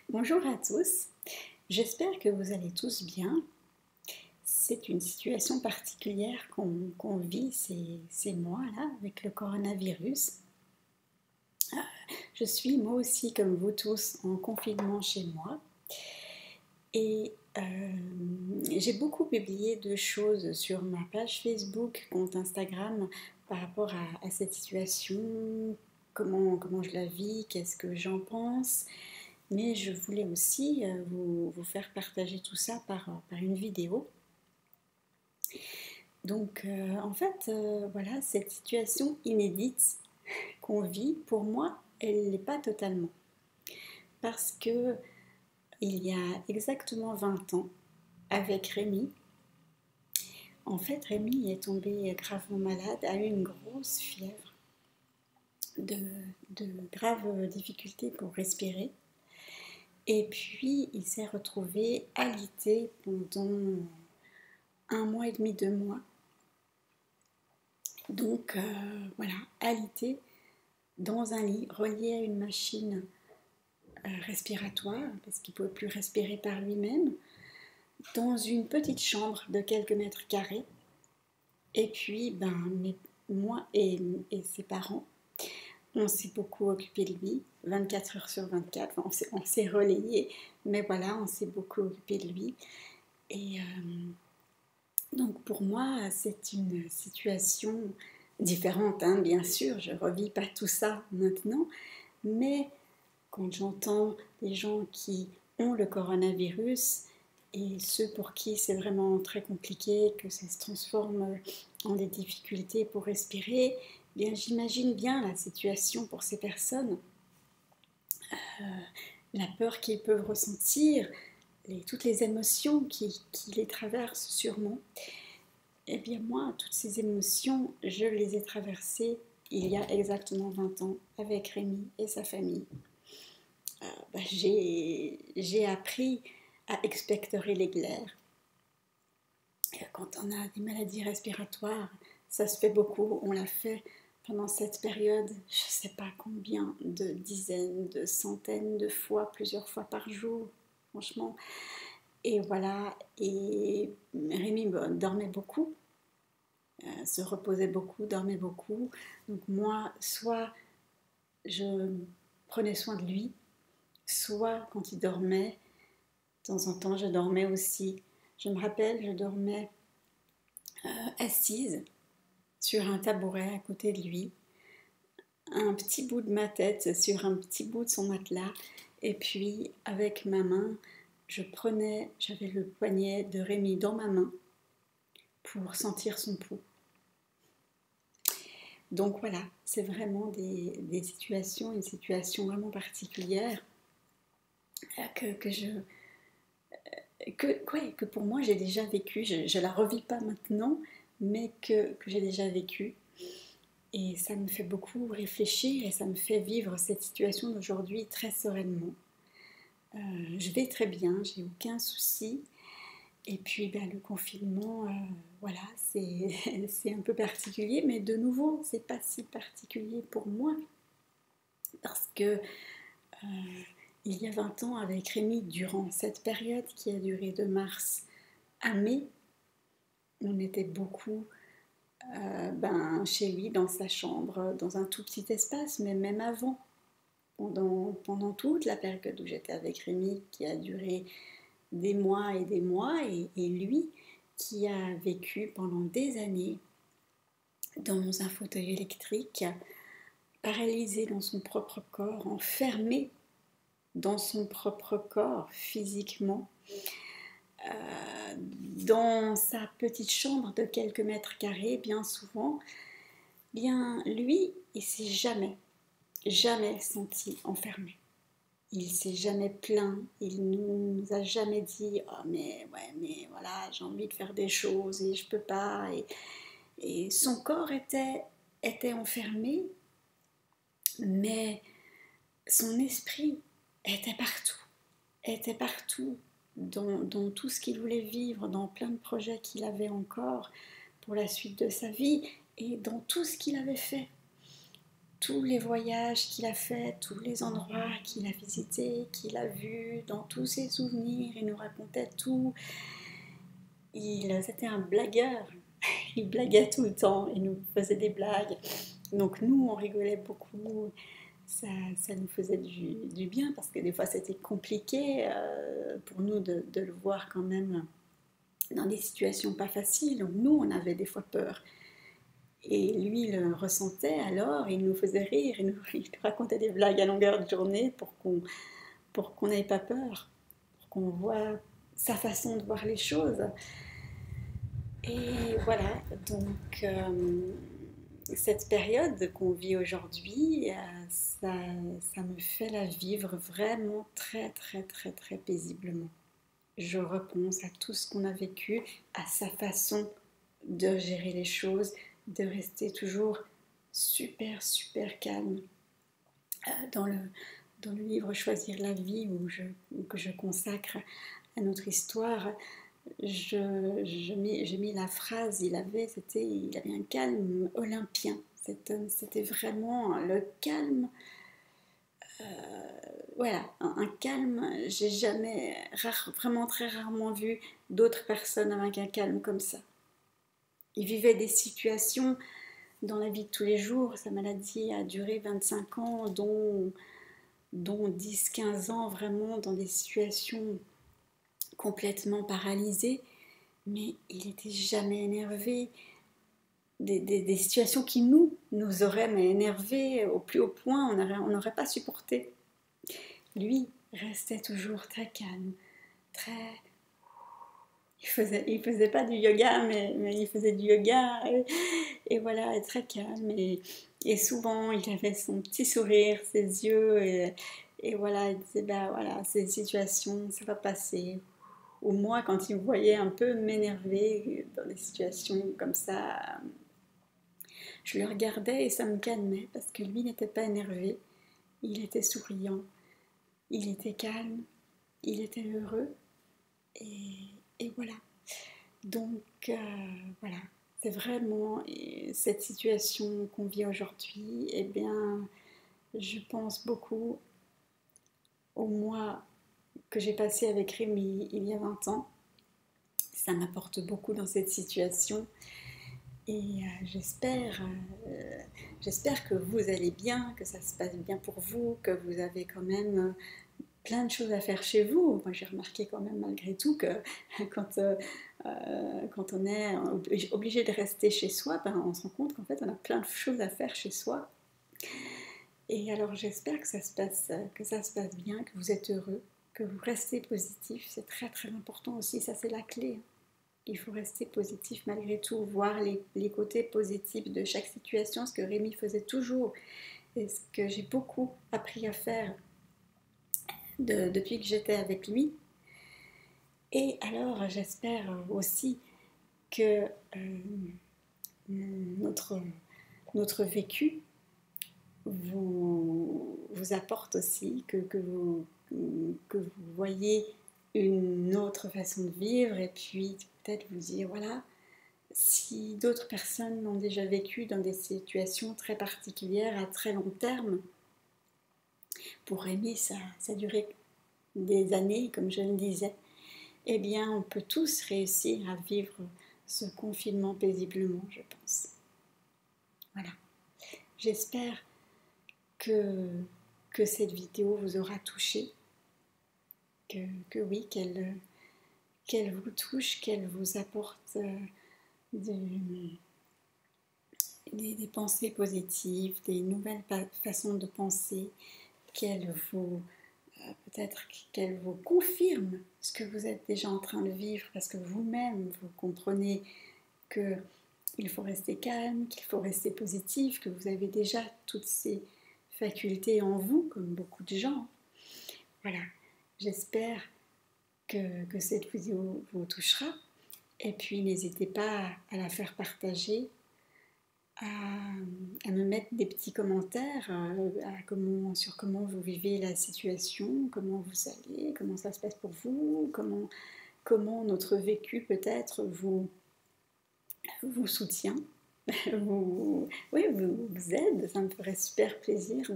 Bonjour à tous, j'espère que vous allez tous bien. C'est une situation particulière qu'on vit ces mois-là avec le coronavirus. Je suis moi aussi, comme vous tous, en confinement chez moi et j'ai beaucoup publié de choses sur ma page Facebook, compte Instagram, par rapport à cette situation, comment je la vis, qu'est-ce que j'en pense. Mais je voulais aussi vous faire partager tout ça par une vidéo. Donc en fait, voilà, cette situation inédite qu'on vit, pour moi, elle n'est pas totalement. Parce que il y a exactement 20 ans, avec Rémi, en fait, Rémi est tombé gravement malade, a eu une grosse fièvre, de, de graves difficultés pour respirer. Et puis, il s'est retrouvé alité pendant 1 mois et demi, 2 mois. Donc, voilà, alité dans un lit relié à une machine respiratoire, parce qu'il ne pouvait plus respirer par lui-même, dans une petite chambre de quelques mètres carrés. Et puis, moi et ses parents, on s'est beaucoup occupé de lui, 24 heures sur 24. Enfin, on s'est relayé, mais voilà, on s'est beaucoup occupé de lui. Et donc pour moi, c'est une situation différente, hein, bien sûr. Je ne revis pas tout ça maintenant, mais quand j'entends les gens qui ont le coronavirus et ceux pour qui c'est vraiment très compliqué, que ça se transforme en des difficultés pour respirer, eh bien j'imagine bien la situation pour ces personnes, la peur qu'ils peuvent ressentir, toutes les émotions qui les traversent sûrement. Eh bien moi, toutes ces émotions, je les ai traversées il y a exactement 20 ans avec Rémi et sa famille. J'ai appris à expectorer les glaires. Quand on a des maladies respiratoires, ça se fait beaucoup, on l'a fait pendant cette période, je ne sais pas combien de dizaines, de centaines de fois, plusieurs fois par jour, franchement. Et voilà, et Rémi dormait beaucoup, se reposait beaucoup, dormait beaucoup. Donc moi, soit je prenais soin de lui, soit quand il dormait, de temps en temps je dormais aussi. Je me rappelle, je dormais assise sur un tabouret à côté de lui, un petit bout de ma tête sur un petit bout de son matelas, et puis avec ma main, j'avais le poignet de Rémi dans ma main pour sentir son pouls. Donc voilà, c'est vraiment des situations, une situation vraiment particulière que pour moi j'ai déjà vécu. Je ne la revis pas maintenant, mais que j'ai déjà vécu. Et ça me fait beaucoup réfléchir et ça me fait vivre cette situation d'aujourd'hui très sereinement. Je vais très bien, j'ai aucun souci. Et puis le confinement, voilà, c'est un peu particulier, mais de nouveau, c'est pas si particulier pour moi. Parce que il y a 20 ans, avec Rémi, durant cette période qui a duré de mars à mai, on était beaucoup chez lui, dans sa chambre, dans un tout petit espace, mais même avant, pendant toute la période où j'étais avec Rémi, qui a duré des mois et des mois, et lui, qui a vécu pendant des années dans un fauteuil électrique, paralysé dans son propre corps, enfermé dans son propre corps physiquement, dans sa petite chambre de quelques mètres carrés, bien souvent, bien lui, il s'est jamais senti enfermé. Il s'est jamais plaint, il nous a jamais dit oh mais ouais mais voilà j'ai envie de faire des choses et je peux pas, et son corps était enfermé, mais son esprit était partout dans tout ce qu'il voulait vivre, dans plein de projets qu'il avait encore pour la suite de sa vie et dans tout ce qu'il avait fait. tous les voyages qu'il a faits, tous les endroits qu'il a visités, qu'il a vus, dans tous ses souvenirs, il nous racontait tout. C'était un blagueur, il blaguait tout le temps, il nous faisait des blagues. Donc nous, on rigolait beaucoup, ça nous faisait du bien, parce que des fois c'était compliqué pour nous de le voir quand même dans des situations pas faciles. Donc nous, on avait des fois peur. Et lui, il le ressentait alors, il nous faisait rire, il nous racontait des blagues à longueur de journée pour qu'on n'ait pas peur, pour qu'on voit sa façon de voir les choses. Et voilà, donc cette période qu'on vit aujourd'hui, ça me fait la vivre vraiment très très très très paisiblement. Je repense à tout ce qu'on a vécu, à sa façon de gérer les choses, de rester toujours super super calme. Dans le livre Choisir la vie que je consacre à notre histoire, j'ai mis la phrase, il avait un calme olympien. Cet homme, c'était vraiment le calme. Voilà, un calme. J'ai jamais, vraiment très rarement vu d'autres personnes avec un calme comme ça. Il vivait des situations dans la vie de tous les jours. Sa maladie a duré 25 ans, dont 10-15 ans vraiment dans des situations complètement paralysées. Mais il n'était jamais énervé. Des situations qui nous auraient énervés au plus haut point, on n'aurait pas supporté. Lui restait toujours très calme, très... Il faisait pas du yoga, mais il faisait du yoga, et voilà, très calme. Et souvent, il avait son petit sourire, ses yeux, et voilà, il disait, bah voilà, ces situations, ça va passer. Ou moi, quand il me voyait un peu m'énerver dans des situations comme ça, je le regardais et ça me calmait, parce que lui n'était pas énervé, il était souriant, il était calme, il était heureux, et voilà. Donc voilà, c'est vraiment cette situation qu'on vit aujourd'hui. Eh bien, je pense beaucoup au mois que j'ai passé avec Rémi il y a 20 ans. Ça m'apporte beaucoup dans cette situation. Et j'espère que vous allez bien, que ça se passe bien pour vous, que vous avez quand même plein de choses à faire chez vous. Moi, j'ai remarqué quand même malgré tout que quand on est obligé de rester chez soi, ben, on se rend compte qu'en fait, on a plein de choses à faire chez soi. Et alors, j'espère que ça se passe bien, que vous êtes heureux, que vous restez positif. C'est très très important aussi, ça c'est la clé. Il faut rester positif malgré tout, voir les côtés positifs de chaque situation, ce que Rémi faisait toujours et ce que j'ai beaucoup appris à faire depuis que j'étais avec lui. Et alors j'espère aussi que notre vécu vous apporte aussi, que vous voyez une autre façon de vivre, et puis peut-être vous dire, voilà, si d'autres personnes ont déjà vécu dans des situations très particulières à très long terme, pour Rémi ça a duré des années, comme je le disais, eh bien on peut tous réussir à vivre ce confinement paisiblement, je pense. Voilà. J'espère que cette vidéo vous aura touché, que oui, qu'elle vous touche, qu'elle vous apporte des pensées positives, des nouvelles façons de penser, peut-être qu'elle vous confirme ce que vous êtes déjà en train de vivre, parce que vous-même, vous comprenez qu'il faut rester calme, qu'il faut rester positif, que vous avez déjà toutes ces facultés en vous, comme beaucoup de gens. Voilà, j'espère que cette vidéo vous touchera. Et puis n'hésitez pas à la faire partager, à me mettre des petits commentaires sur comment vous vivez la situation, comment vous allez, comment ça se passe pour vous, comment notre vécu peut-être vous soutient. vous aide. Ça me ferait super plaisir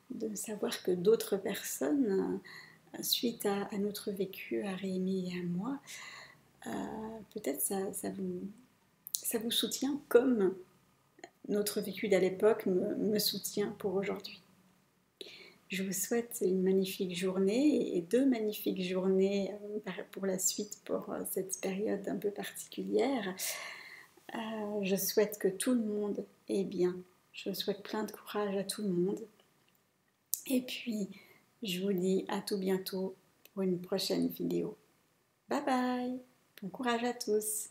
de savoir que d'autres personnes, suite à notre vécu, à Rémi et à moi, peut-être ça vous soutient comme notre vécu d'à l'époque me soutient pour aujourd'hui. Je vous souhaite une magnifique journée et deux magnifiques journées pour la suite, pour cette période un peu particulière. Je souhaite que tout le monde est bien. Je souhaite plein de courage à tout le monde. Et puis, je vous dis à tout bientôt pour une prochaine vidéo. Bye bye! Bon courage à tous!